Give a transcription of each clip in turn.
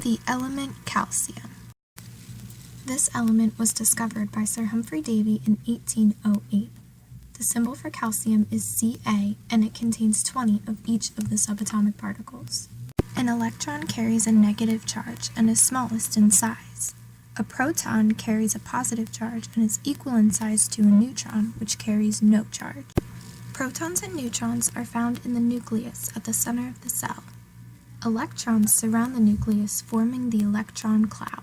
The element calcium. This element was discovered by Sir Humphry Davy in 1808. The symbol for calcium is Ca, and it contains 20 of each of the subatomic particles. An electron carries a negative charge and is smallest in size. A proton carries a positive charge and is equal in size to a neutron, which carries no charge. Protons and neutrons are found in the nucleus at the center of the cell. Electrons surround the nucleus, forming the electron cloud.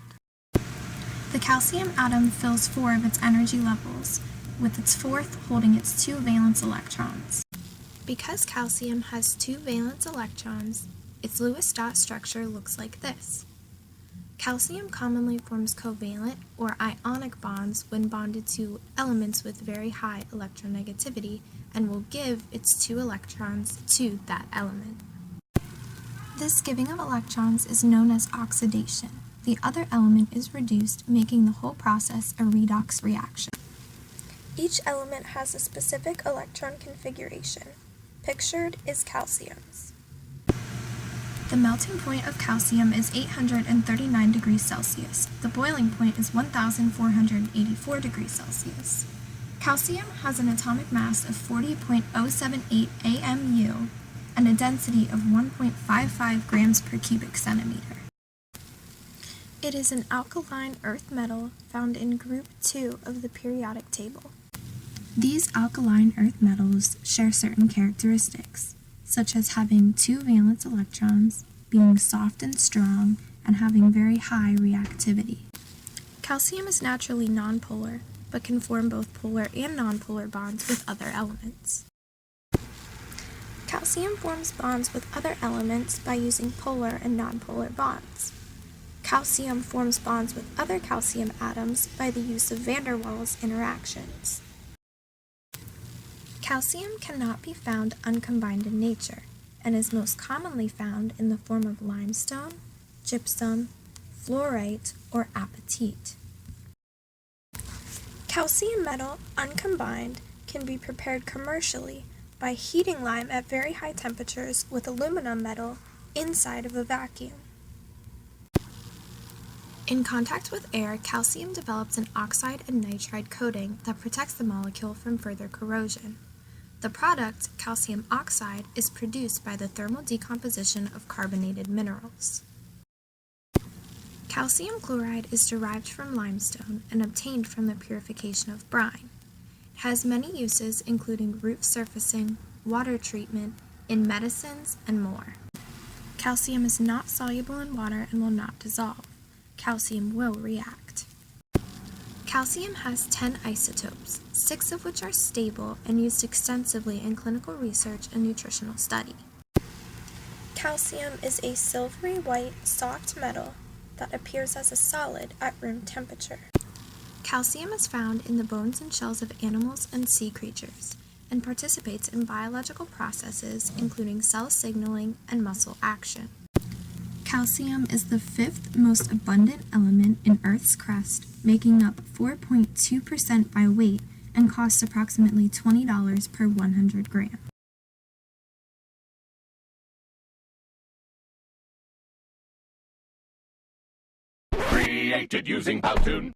The calcium atom fills 4 of its energy levels, with its 4th holding its 2 valence electrons. Because calcium has 2 valence electrons, its Lewis dot structure looks like this. Calcium commonly forms covalent or ionic bonds when bonded to elements with very high electronegativity and will give its 2 electrons to that element. This giving of electrons is known as oxidation. The other element is reduced, making the whole process a redox reaction. Each element has a specific electron configuration. Pictured is calcium's. The melting point of calcium is 839 degrees Celsius. The boiling point is 1,484 degrees Celsius. Calcium has an atomic mass of 40.078 AMU and a density of 1.55 grams per cubic centimeter. It is an alkaline earth metal found in group 2 of the periodic table. These alkaline earth metals share certain characteristics, such as having 2 valence electrons, being soft and strong, and having very high reactivity. Calcium is naturally nonpolar, but can form both polar and nonpolar bonds with other elements. Calcium forms bonds with other elements by using polar and nonpolar bonds. Calcium forms bonds with other calcium atoms by the use of van der Waals interactions. Calcium cannot be found uncombined in nature, and is most commonly found in the form of limestone, gypsum, fluorite, or apatite. Calcium metal, uncombined, can be prepared commercially by heating lime at very high temperatures with aluminum metal inside of a vacuum. In contact with air, calcium develops an oxide and nitride coating that protects the molecule from further corrosion. The product, calcium oxide, is produced by the thermal decomposition of carbonated minerals. Calcium chloride is derived from limestone and obtained from the purification of brine. It has many uses, including roof surfacing, water treatment, in medicines, and more. Calcium is not soluble in water and will not dissolve. Calcium will react. Calcium has 10 isotopes, 6 of which are stable and used extensively in clinical research and nutritional study. Calcium is a silvery white, soft metal that appears as a solid at room temperature. Calcium is found in the bones and shells of animals and sea creatures, and participates in biological processes including cell signaling and muscle action. Calcium is the 5th most abundant element in Earth's crust, making up 4.2% by weight and costs approximately $20 per 100 grams. Created using Powtoon.